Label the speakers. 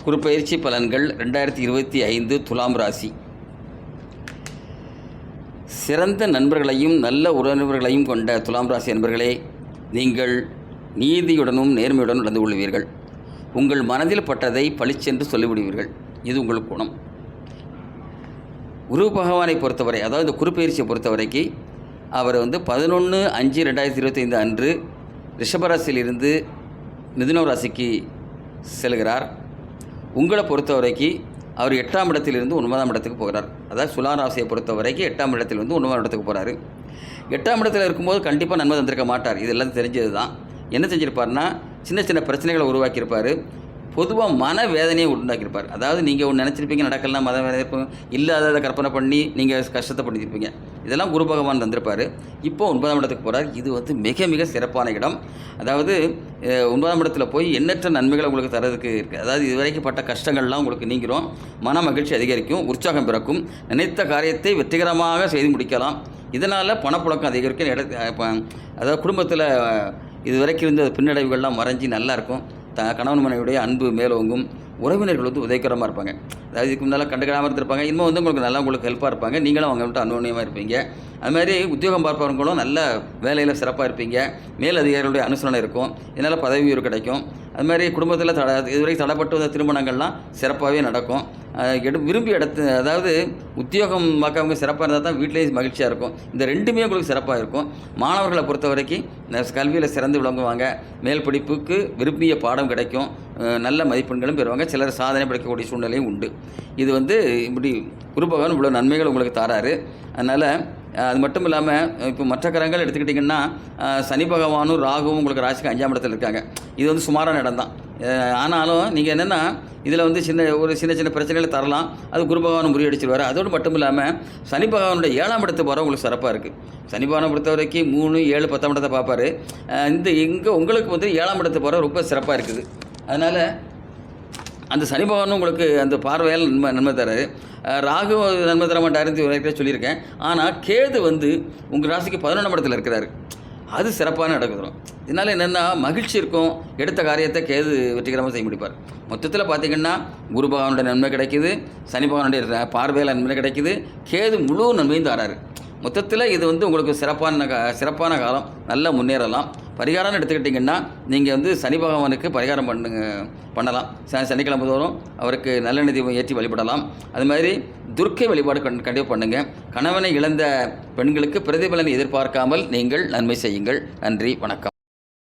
Speaker 1: குருப்பெயர்ச்சி பலன்கள் 2025 துலாம் ராசி. சிறந்த நண்பர்களையும் நல்ல உறவினர்களையும் கொண்ட துலாம் ராசி நண்பர்களே, நீங்கள் நீதியுடனும் நேர்மையுடன் நடந்து கொள்வீர்கள். உங்கள் மனதில் பட்டதை பளிச்சென்று சொல்லிவிடுவீர்கள். இது உங்கள் குணம். குரு பகவானை பொறுத்தவரை, அதாவது இந்த குருப்பெயர்ச்சியை பொறுத்தவரைக்கு அவர் 11/5/2025 அன்று ரிஷபராசியிலிருந்து மிதுன ராசிக்கு செல்கிறார். உங்களை பொறுத்தவரைக்கு அவர் 8ஆம் இடத்திலிருந்து 9ஆம் இடத்துக்கு போகிறார். அதாவது துலாம் ராசியை பொறுத்த வரைக்கும் 8ஆம் இடத்திலிருந்து 9ஆம் இடத்துக்கு போகிறார். 8ஆம் இடத்தில் இருக்கும்போது கண்டிப்பாக நன்மை தந்திருக்க மாட்டார். இதெல்லாம் தெரிஞ்சது தான். என்ன செஞ்சுருப்பார்னா, சின்ன சின்ன பிரச்சனைகளை உருவாக்கியிருப்பார். பொதுவாக மன வேதனையை உண்டாக்கியிருப்பார். அதாவது நீங்கள் ஒன்று நினச்சிருப்பீங்க, நடக்கலாம், மத வேதனை இருக்கும், இல்லாததை கற்பனை பண்ணி நீங்கள் கஷ்டத்தை பண்ணியிருப்பீங்க. இதெல்லாம் குரு பகவான் தந்திருப்பார். இப்போ 9ஆம் இடத்துக்கு போகிறார். இது மிக மிக சிறப்பான இடம். அதாவது 9ஆம் இடத்துல போய் எண்ணற்ற நன்மைகளை உங்களுக்கு தரதுக்கு இருக்குது. அதாவது இதுவரைக்கும் பட்ட கஷ்டங்கள்லாம் உங்களுக்கு நீங்கிரும். மன மகிழ்ச்சி அதிகரிக்கும், உற்சாகம் பிறக்கும், நினைத்த காரியத்தை வெற்றிகரமாக செய்து முடிக்கலாம். இதனால் பணப்புழக்கம் அதிகரிக்கும். அதாவது குடும்பத்தில் இதுவரைக்கும் இருந்த பின்னடைவுகள்லாம் மறைஞ்சி நல்லாயிருக்கும். கணவன் மனைவியுடைய அன்பு மேலோங்கும். உறவினர்கள் உதவிகரமாக இருப்பாங்க. அதாவது இதுக்கு முன்னால் கண்டுக்கிடாமல் இருந்திருப்பாங்க. இன்னும் உங்களுக்கு ஹெல்ப்பாக இருப்பாங்க. நீங்களும் அவங்கள்ட்ட அனுபவமாக இருப்பீங்க. அதுமாதிரி உத்தியோகம் பார்ப்பவர்களும் நல்ல வேலையில் சிறப்பாக இருப்பீங்க. மேல் அதிகாரிகளுடைய அனுசரணை இருக்கும். இதனால் பதவி உயர்வு கிடைக்கும். அதுமாதிரி குடும்பத்தில் இதுவரைக்கும் தடைப்பட்டு வந்த திருமணங்கள்லாம் சிறப்பாகவே நடக்கும். விரும்பி அதாவது உத்தியோகம் பார்க்கவங்க சிறப்பாக இருந்தால் தான் வீட்டிலேயே மகிழ்ச்சியாக இருக்கும். இந்த ரெண்டுமே உங்களுக்கு சிறப்பாக இருக்கும். மாணவர்களை பொறுத்த வரைக்கும் கல்வியில் சிறந்து விளங்குவாங்க. மேல் படிப்புக்கு விரும்பிய பாடம் கிடைக்கும். நல்ல மதிப்பெண்களும் பெறுவாங்க. சிலர் சாதனை படைக்கக்கூடிய சூழ்நிலையும் உண்டு. இது இப்படி குரு பகவான் இவ்வளோ நன்மைகள் உங்களுக்கு தராரு. அதனால் அது மட்டும் இல்லாமல் இப்போ மற்ற கிரகங்கள் எடுத்துக்கிட்டிங்கன்னா, சனி பகவானும் ராகுவும் உங்களுக்கு ராசிக்கு 5ஆம் இடத்துல இருக்காங்க. இது சுமாரான இடம் தான். ஆனாலும் நீங்கள் என்னென்னா, இதில் சின்ன சின்ன பிரச்சனைகளை தரலாம். அது குரு பகவான் முறியடிச்சிருவார். அதோடு மட்டும் இல்லாமல் சனி பகவானுடைய 7ஆம் இடத்து போகிற உங்களுக்கு சிறப்பாக இருக்குது. சனி பகவானை பொறுத்த வரைக்கும் 3, 7, 10ஆம் இடத்தை பார்ப்பார். உங்களுக்கு 7ஆம் இடத்து போகிற ரொம்ப சிறப்பாக இருக்குது. அதனால் அந்த சனி பகவானும் உங்களுக்கு அந்த பார்வையால் நன்மை தராரு. ராகு நன்மை தர மாட்டாருன்னு சொல்லியிருக்கேன். ஆனால் கேது உங்கள் ராசிக்கு 11ஆம் இடத்துல இருக்கிறாரு. அது சிறப்பான நடக்குதுரும். இதனால் என்னென்னா, மகிழ்ச்சி இருக்கும். எடுத்த காரியத்தை கேது வெற்றிகரமாக செய்ய முடிப்பார். மொத்தத்தில் பார்த்திங்கன்னா, குரு பகவானுடைய நன்மை கிடைக்குது, சனி பகவானுடைய பார்வையில் நன்மை கிடைக்குது, கேது முழு நன்மையும் தராரு. மொத்தத்தில் இது உங்களுக்கு சிறப்பான காலம். நல்லா முன்னேறலாம். பரிகாரம்னு எடுத்துக்கிட்டிங்கன்னா, நீங்கள் சனி பகவானுக்கு பரிகாரம் பண்ணலாம். சனிக்கிழமை தோறும் அவருக்கு நல்லெண்ணெய் தீபம் ஏற்றி வழிபடலாம். அது மாதிரி துர்க்கை வழிபாடு கண்டிப்பாக பண்ணுங்கள். கணவனை இழந்த பெண்களுக்கு பிரதிபலனை எதிர்பார்க்காமல் நீங்கள் நன்மை செய்யுங்கள். நன்றி, வணக்கம்.